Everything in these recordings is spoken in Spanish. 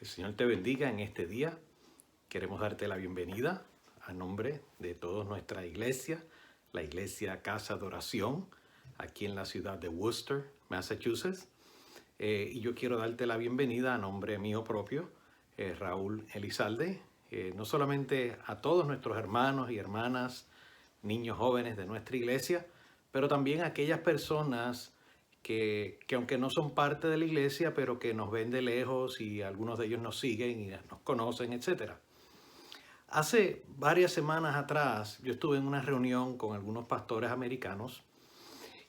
Que el Señor te bendiga en este día. Queremos darte la bienvenida a nombre de toda nuestra iglesia, la iglesia Casa de Oración, aquí en la ciudad de Worcester, Massachusetts. Y yo quiero darte la bienvenida a nombre mío propio, Raúl Elizalde, no solamente a todos nuestros hermanos y hermanas, niños jóvenes de nuestra iglesia, pero también a aquellas personas que aunque no son parte de la iglesia, pero que nos ven de lejos y algunos de ellos nos siguen y nos conocen, etcétera. Hace varias semanas atrás yo estuve en una reunión con algunos pastores americanos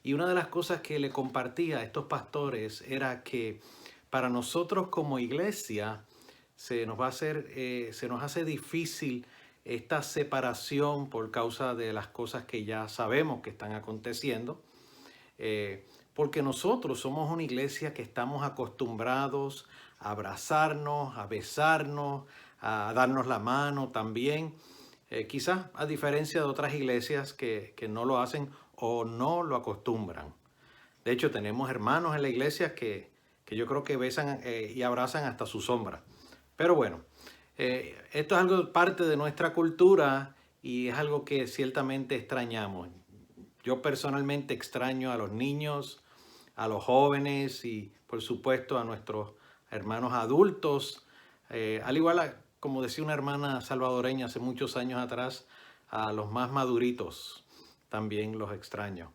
y una de las cosas que le compartía a estos pastores era que para nosotros como iglesia se nos hace difícil esta separación por causa de las cosas que ya sabemos que están aconteciendo. Porque nosotros somos una iglesia que estamos acostumbrados a abrazarnos, a besarnos, a darnos la mano también. Quizás a diferencia de otras iglesias que no lo hacen o no lo acostumbran. De hecho, tenemos hermanos en la iglesia que yo creo que besan y abrazan hasta su sombra. Pero bueno, esto es algo parte de nuestra cultura y es algo que ciertamente extrañamos. Yo personalmente extraño a los niños, a los jóvenes y por supuesto a nuestros hermanos adultos. Al igual, como decía una hermana salvadoreña hace muchos años atrás, a los más maduritos también los extraño.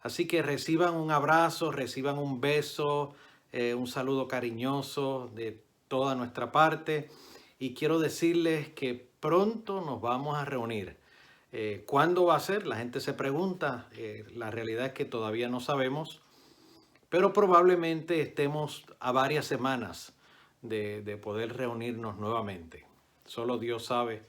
Así que reciban un abrazo, reciban un beso, un saludo cariñoso de toda nuestra parte. Y quiero decirles que pronto nos vamos a reunir. ¿Cuándo va a ser? La gente se pregunta. La realidad es que todavía no sabemos, pero probablemente estemos a varias semanas de poder reunirnos nuevamente. Solo Dios sabe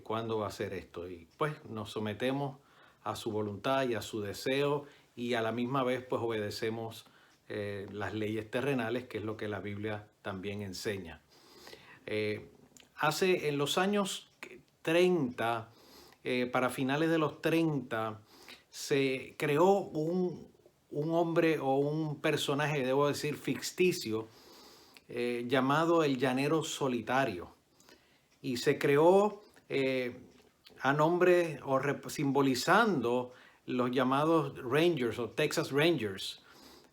cuándo va a ser esto. Y pues nos sometemos a su voluntad y a su deseo y a la misma vez pues obedecemos las leyes terrenales, que es lo que la Biblia también enseña. En los años 30, para finales de los 30, se creó un hombre o un personaje, debo decir, ficticio, llamado el Llanero Solitario. Y se creó a nombre o simbolizando los llamados Rangers o Texas Rangers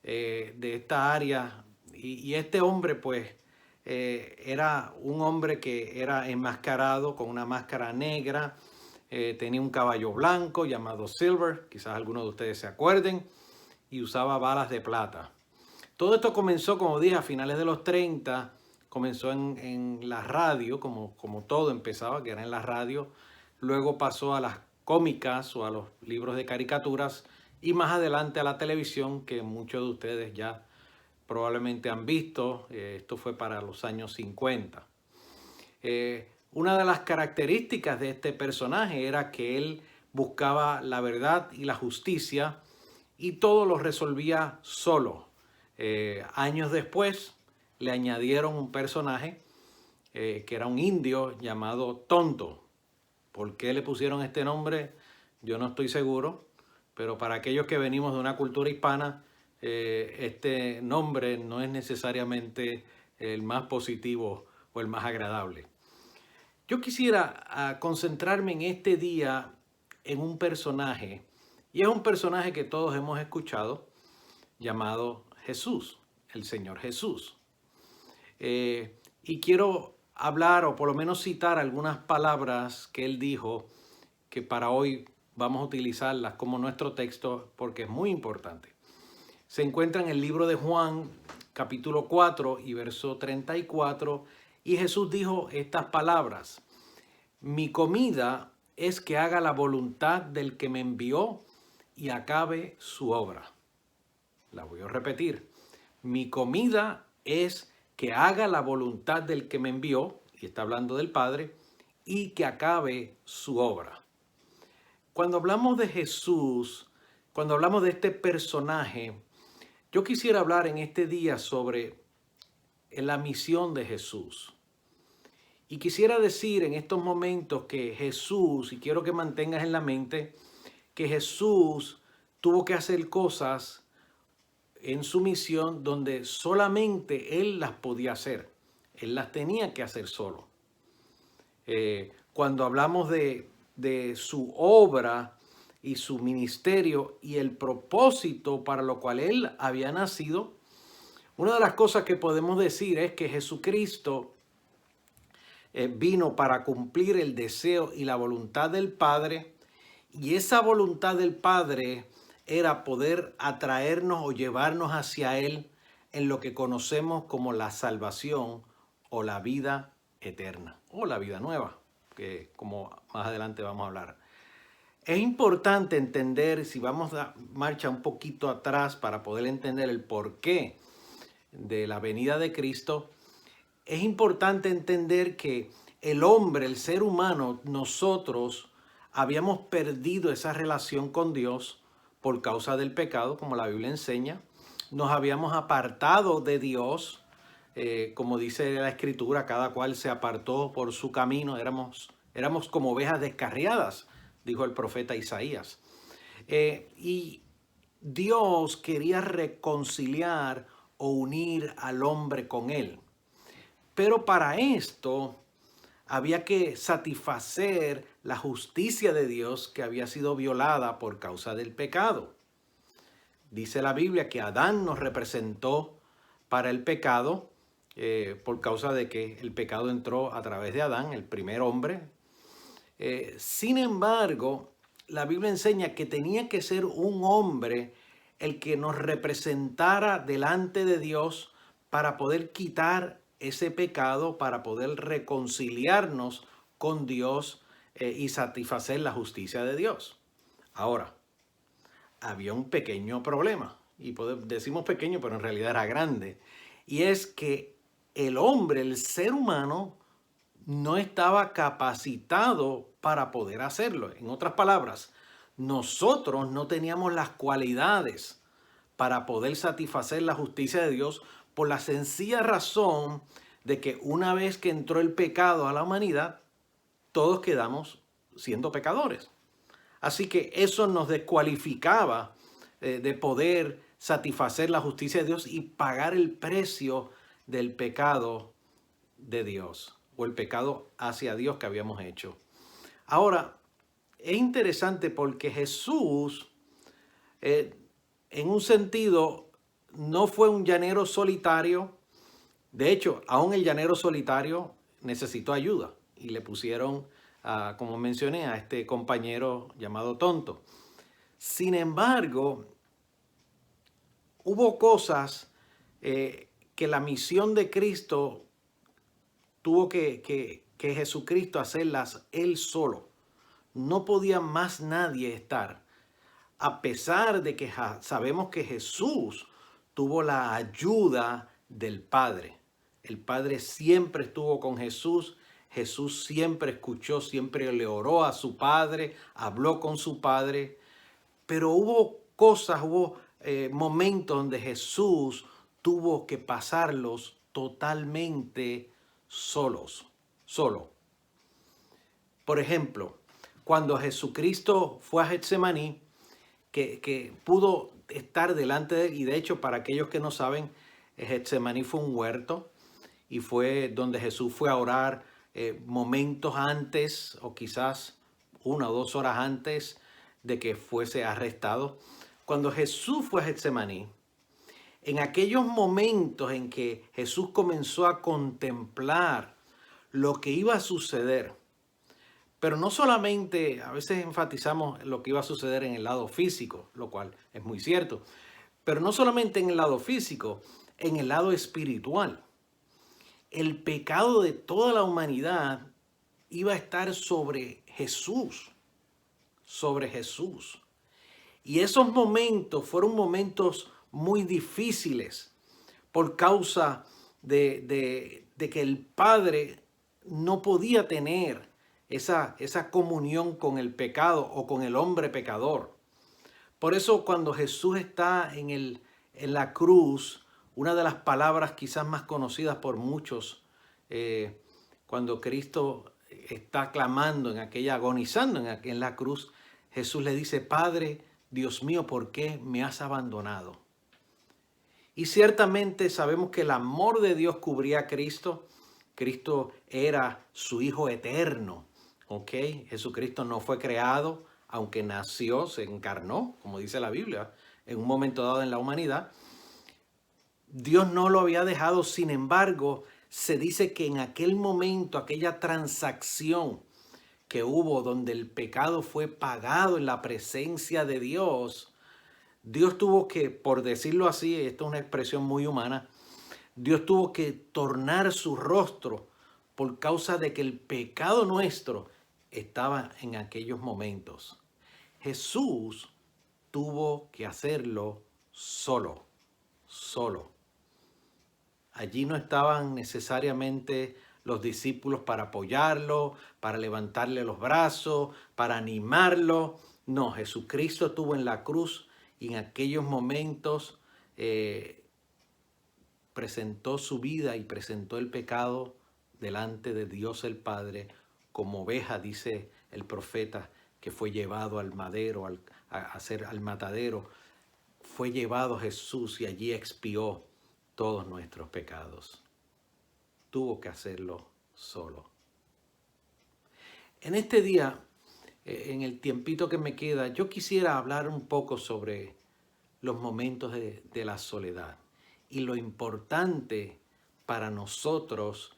de esta área. Y este hombre, pues, era un hombre que era enmascarado con una máscara negra, tenía un caballo blanco llamado Silver, quizás algunos de ustedes se acuerden, y usaba balas de plata. Todo esto comenzó, como dije, a finales de los 30, comenzó en la radio, como todo empezaba, que era en la radio, luego pasó a las cómicas o a los libros de caricaturas y más adelante a la televisión, que muchos de ustedes ya probablemente han visto. Esto fue para los años 50. Una de las características de este personaje era que él buscaba la verdad y la justicia y todo lo resolvía solo. Años después le añadieron un personaje que era un indio llamado Tonto. ¿Por qué le pusieron este nombre? Yo no estoy seguro, pero para aquellos que venimos de una cultura hispana, este nombre no es necesariamente el más positivo o el más agradable. Yo quisiera concentrarme en este día en un personaje, y es un personaje que todos hemos escuchado, llamado Jesús, el Señor Jesús. Y quiero hablar o por lo menos citar algunas palabras que él dijo, que para hoy vamos a utilizarlas como nuestro texto porque es muy importante. Se encuentra en el libro de Juan, capítulo 4 y verso 34, y Jesús dijo estas palabras: mi comida es que haga la voluntad del que me envió y acabe su obra. La voy a repetir. Mi comida es que haga la voluntad del que me envió, y está hablando del Padre, y que acabe su obra. Cuando hablamos de Jesús, cuando hablamos de este personaje, yo quisiera hablar en este día sobre la misión de Jesús. Y quisiera decir en estos momentos que Jesús, y quiero que mantengas en la mente, que Jesús tuvo que hacer cosas en su misión donde solamente Él las podía hacer. Él las tenía que hacer solo. Cuando hablamos de su obra y su ministerio y el propósito para lo cual él había nacido, una de las cosas que podemos decir es que Jesucristo vino para cumplir el deseo y la voluntad del Padre, y esa voluntad del Padre era poder atraernos o llevarnos hacia Él en lo que conocemos como la salvación o la vida eterna o la vida nueva, que como más adelante vamos a hablar. Es importante entender, si vamos a marcha un poquito atrás para poder entender el porqué de la venida de Cristo, es importante entender que el hombre, el ser humano, nosotros habíamos perdido esa relación con Dios por causa del pecado, como la Biblia enseña. Nos habíamos apartado de Dios, como dice la Escritura, cada cual se apartó por su camino. Éramos como ovejas descarriadas, dijo el profeta Isaías. Y Dios quería reconciliar o unir al hombre con él. Pero para esto había que satisfacer la justicia de Dios que había sido violada por causa del pecado. Dice la Biblia que Adán nos representó para el pecado por causa de que el pecado entró a través de Adán, el primer hombre. Sin embargo, la Biblia enseña que tenía que ser un hombre el que nos representara delante de Dios para poder quitar ese pecado, para poder reconciliarnos con Dios y satisfacer la justicia de Dios. Ahora, había un pequeño problema, y decimos pequeño, pero en realidad era grande, y es que el hombre, el ser humano, no estaba capacitado para poder hacerlo. En otras palabras, nosotros no teníamos las cualidades para poder satisfacer la justicia de Dios por la sencilla razón de que una vez que entró el pecado a la humanidad, todos quedamos siendo pecadores. Así que eso nos descualificaba de poder satisfacer la justicia de Dios y pagar el precio del pecado de Dios o el pecado hacia Dios que habíamos hecho. Ahora, es interesante porque Jesús, en un sentido, no fue un llanero solitario. De hecho, aún el llanero solitario necesitó ayuda y le pusieron, como mencioné, a este compañero llamado Tonto. Sin embargo, hubo cosas que la misión de Cristo tuvo que Jesucristo hacerlas él solo. No podía más nadie estar. A pesar de que sabemos que Jesús tuvo la ayuda del Padre. El Padre siempre estuvo con Jesús. Jesús siempre escuchó, siempre le oró a su Padre, habló con su Padre. Pero hubo cosas, hubo momentos donde Jesús tuvo que pasarlos totalmente solo. Por ejemplo, cuando Jesucristo fue a Getsemaní, que pudo estar delante de él, y de hecho, para aquellos que no saben, Getsemaní fue un huerto y fue donde Jesús fue a orar momentos antes, o quizás 1 o 2 horas antes de que fuese arrestado. Cuando Jesús fue a Getsemaní, en aquellos momentos en que Jesús comenzó a contemplar lo que iba a suceder, pero no solamente, a veces enfatizamos lo que iba a suceder en el lado físico, lo cual es muy cierto, pero no solamente en el lado físico, en el lado espiritual. El pecado de toda la humanidad iba a estar sobre Jesús. Y esos momentos fueron momentos muy difíciles por causa de que el Padre no podía tener esa comunión con el pecado o con el hombre pecador. Por eso cuando Jesús está en la cruz, una de las palabras quizás más conocidas por muchos, cuando Cristo está clamando agonizando en la cruz, Jesús le dice: Padre, Dios mío, ¿por qué me has abandonado? Y ciertamente sabemos que el amor de Dios cubría a Cristo, Cristo era su Hijo eterno. ¿Ok? Jesucristo no fue creado, aunque nació, se encarnó, como dice la Biblia, en un momento dado en la humanidad. Dios no lo había dejado, sin embargo, se dice que en aquel momento, aquella transacción que hubo donde el pecado fue pagado en la presencia de Dios, Dios tuvo que, por decirlo así, esto es una expresión muy humana, Dios tuvo que tornar su rostro por causa de que el pecado nuestro estaba en aquellos momentos. Jesús tuvo que hacerlo solo, solo. Allí no estaban necesariamente los discípulos para apoyarlo, para levantarle los brazos, para animarlo. No, Jesucristo estuvo en la cruz y en aquellos momentos presentó su vida y presentó el pecado delante de Dios el Padre como oveja, dice el profeta, que fue llevado al madero, al matadero. Fue llevado Jesús y allí expió todos nuestros pecados. Tuvo que hacerlo solo. En este día, en el tiempito que me queda, yo quisiera hablar un poco sobre los momentos de la soledad y lo importante para nosotros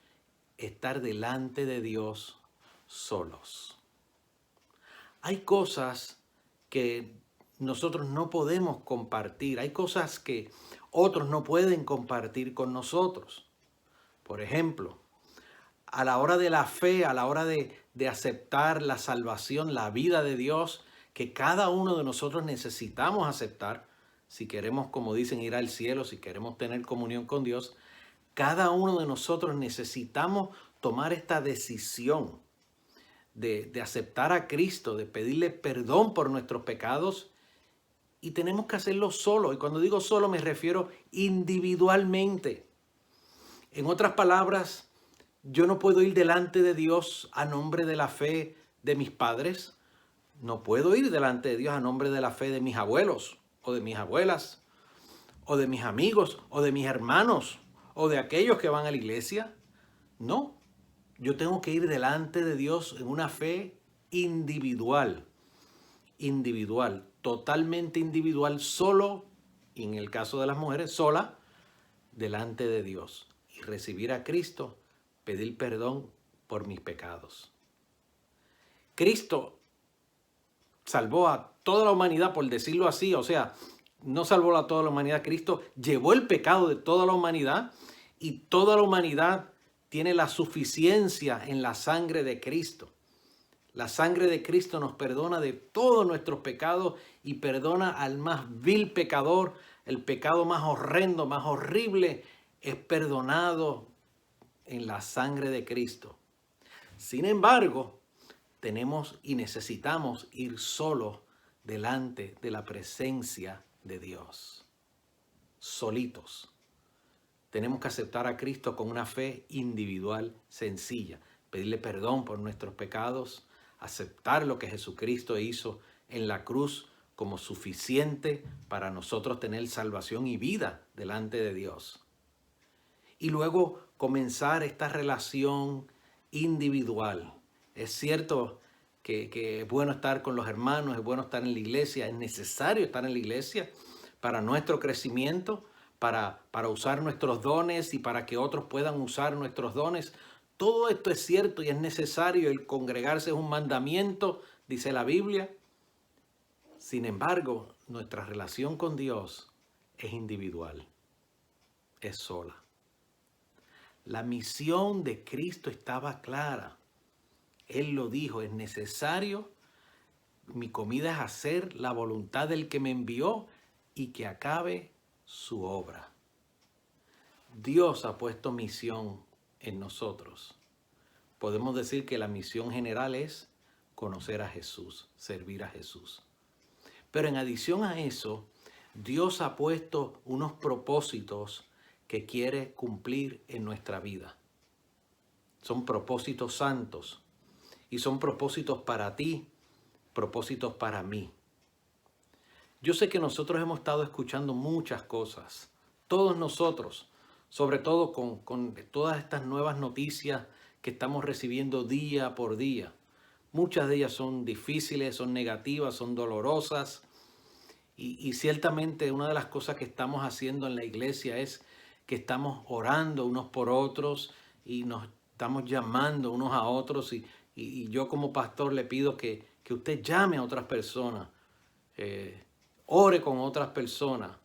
estar delante de Dios solos. Hay cosas que nosotros no podemos compartir, hay cosas que otros no pueden compartir con nosotros. Por ejemplo, a la hora de la fe, a la hora de aceptar la salvación, la vida de Dios, que cada uno de nosotros necesitamos aceptar, si queremos, como dicen, ir al cielo, si queremos tener comunión con Dios, cada uno de nosotros necesitamos tomar esta decisión de aceptar a Cristo, de pedirle perdón por nuestros pecados, y tenemos que hacerlo solo. Y cuando digo solo me refiero individualmente. En otras palabras, yo no puedo ir delante de Dios a nombre de la fe de mis padres. No puedo ir delante de Dios a nombre de la fe de mis abuelos o de mis abuelas o de mis amigos o de mis hermanos o de aquellos que van a la iglesia. No, yo tengo que ir delante de Dios en una fe individual, totalmente individual, solo, y en el caso de las mujeres, sola, delante de Dios y recibir a Cristo, pedir perdón por mis pecados. Cristo salvó a toda la humanidad, por decirlo así, o sea, no salvó a toda la humanidad, Cristo llevó el pecado de toda la humanidad y toda la humanidad tiene la suficiencia en la sangre de Cristo. La sangre de Cristo nos perdona de todos nuestros pecados y perdona al más vil pecador. El pecado más horrendo, más horrible, es perdonado en la sangre de Cristo. Sin embargo, tenemos y necesitamos ir solos delante de la presencia de Dios. Solitos. Tenemos que aceptar a Cristo con una fe individual sencilla, pedirle perdón por nuestros pecados, aceptar lo que Jesucristo hizo en la cruz como suficiente para nosotros tener salvación y vida delante de Dios. Y luego comenzar esta relación individual. Es cierto que es bueno estar con los hermanos, es bueno estar en la iglesia, es necesario estar en la iglesia para nuestro crecimiento, para usar nuestros dones y para que otros puedan usar nuestros dones. Todo esto es cierto y es necesario. El congregarse es un mandamiento, dice la Biblia. Sin embargo, nuestra relación con Dios es individual, es sola. La misión de Cristo estaba clara. Él lo dijo, es necesario, mi comida es hacer la voluntad del que me envió y que acabe su obra. Dios ha puesto misión en nosotros. Podemos decir que la misión general es conocer a Jesús, servir a Jesús. Pero en adición a eso, Dios ha puesto unos propósitos que quiere cumplir en nuestra vida. Son propósitos santos y son propósitos para ti, propósitos para mí. Yo sé que nosotros hemos estado escuchando muchas cosas. Todos nosotros sobre todo con todas estas nuevas noticias que estamos recibiendo día por día. Muchas de ellas son difíciles, son negativas, son dolorosas. Y ciertamente una de las cosas que estamos haciendo en la iglesia es que estamos orando unos por otros y nos estamos llamando unos a otros. Y yo como pastor le pido que usted llame a otras personas, ore con otras personas,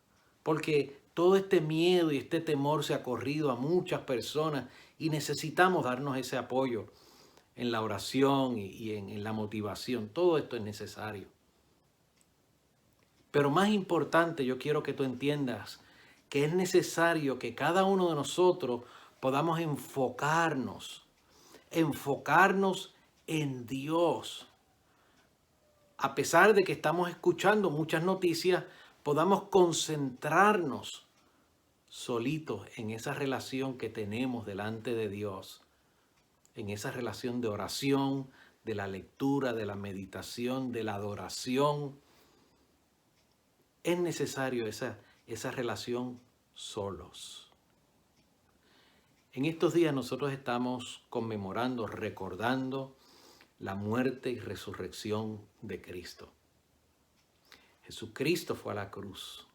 porque todo este miedo y este temor se ha corrido a muchas personas y necesitamos darnos ese apoyo en la oración y en la motivación. Todo esto es necesario. Pero más importante, yo quiero que tú entiendas que es necesario que cada uno de nosotros podamos enfocarnos en Dios. A pesar de que estamos escuchando muchas noticias, podamos concentrarnos solitos en esa relación que tenemos delante de Dios, en esa relación de oración, de la lectura, de la meditación, de la adoración. Es necesario esa relación solos. En estos días nosotros estamos conmemorando, recordando la muerte y resurrección de Cristo. Jesucristo fue a la cruz.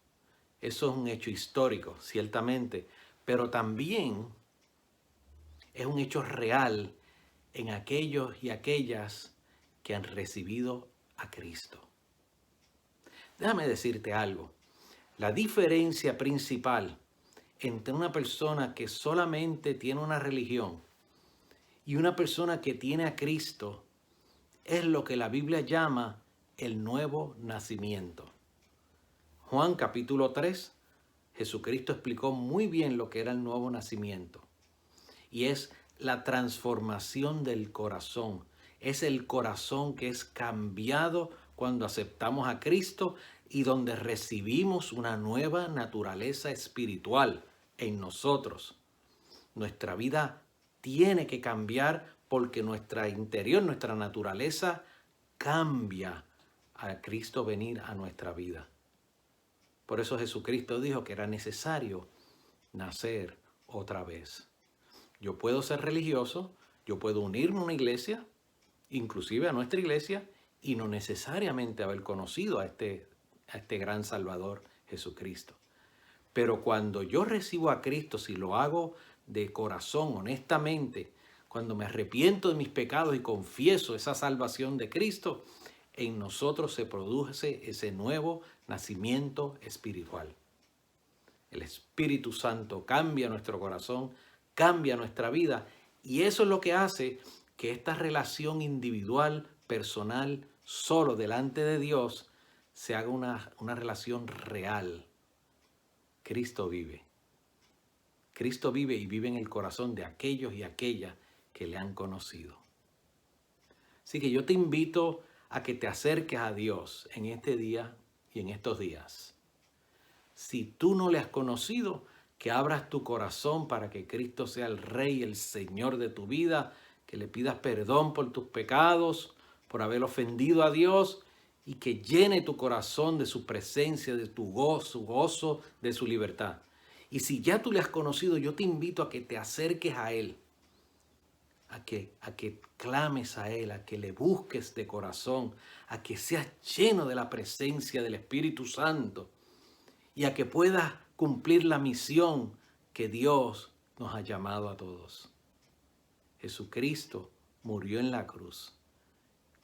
Eso es un hecho histórico, ciertamente, pero también es un hecho real en aquellos y aquellas que han recibido a Cristo. Déjame decirte algo. La diferencia principal entre una persona que solamente tiene una religión y una persona que tiene a Cristo es lo que la Biblia llama el nuevo nacimiento. Juan capítulo 3, Jesucristo explicó muy bien lo que era el nuevo nacimiento. Y es la transformación del corazón. Es el corazón que es cambiado cuando aceptamos a Cristo y donde recibimos una nueva naturaleza espiritual en nosotros. Nuestra vida tiene que cambiar porque nuestra interior, nuestra naturaleza cambia a Cristo venir a nuestra vida. Por eso Jesucristo dijo que era necesario nacer otra vez. Yo puedo ser religioso, yo puedo unirme a una iglesia, inclusive a nuestra iglesia, y no necesariamente haber conocido a este gran Salvador Jesucristo. Pero cuando yo recibo a Cristo, si lo hago de corazón, honestamente, cuando me arrepiento de mis pecados y confieso esa salvación de Cristo, en nosotros se produce ese nuevo nacimiento espiritual. El Espíritu Santo cambia nuestro corazón, cambia nuestra vida, y eso es lo que hace que esta relación individual, personal, solo delante de Dios, se haga una relación real. Cristo vive. Cristo vive y vive en el corazón de aquellos y aquellas que le han conocido. Así que yo te invito a que te acerques a Dios en este día y en estos días. Si tú no le has conocido, que abras tu corazón para que Cristo sea el Rey, el Señor de tu vida, que le pidas perdón por tus pecados, por haber ofendido a Dios, y que llene tu corazón de su presencia, de tu gozo, de su libertad. Y si ya tú le has conocido, yo te invito a que te acerques a Él, a que clames a Él, a que le busques de corazón, a que seas lleno de la presencia del Espíritu Santo y a que puedas cumplir la misión que Dios nos ha llamado a todos. Jesucristo murió en la cruz,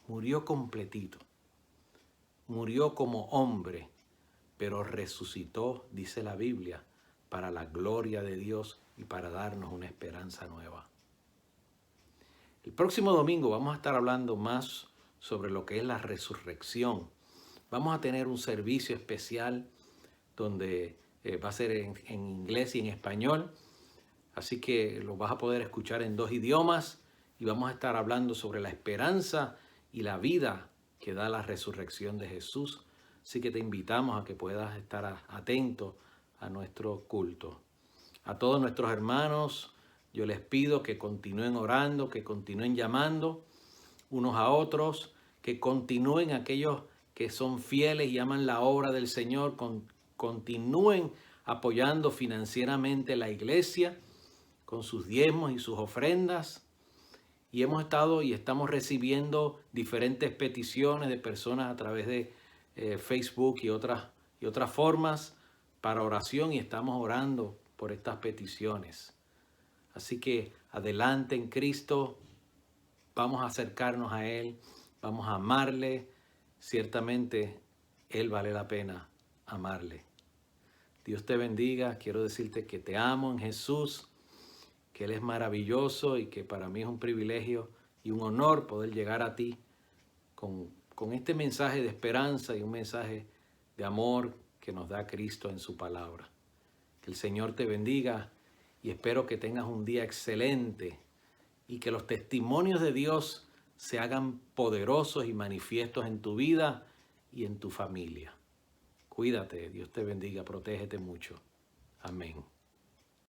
murió completito, murió como hombre, pero resucitó, dice la Biblia, para la gloria de Dios y para darnos una esperanza nueva. El próximo domingo vamos a estar hablando más sobre lo que es la resurrección. Vamos a tener un servicio especial donde va a ser en inglés y en español. Así que lo vas a poder escuchar en 2 idiomas y vamos a estar hablando sobre la esperanza y la vida que da la resurrección de Jesús. Así que te invitamos a que puedas estar atento a nuestro culto. A todos nuestros hermanos, yo les pido que continúen orando, que continúen llamando unos a otros, que continúen aquellos que son fieles y aman la obra del Señor, continúen apoyando financieramente la iglesia con sus diezmos y sus ofrendas. Y hemos estado y estamos recibiendo diferentes peticiones de personas a través de Facebook y otras formas para oración, y estamos orando por estas peticiones. Así que adelante en Cristo, vamos a acercarnos a Él, vamos a amarle. Ciertamente Él vale la pena amarle. Dios te bendiga. Quiero decirte que te amo en Jesús, que Él es maravilloso y que para mí es un privilegio y un honor poder llegar a ti con este mensaje de esperanza y un mensaje de amor que nos da Cristo en su palabra. Que el Señor te bendiga y espero que tengas un día excelente y que los testimonios de Dios se hagan poderosos y manifiestos en tu vida y en tu familia. Cuídate, Dios te bendiga, protégete mucho. Amén.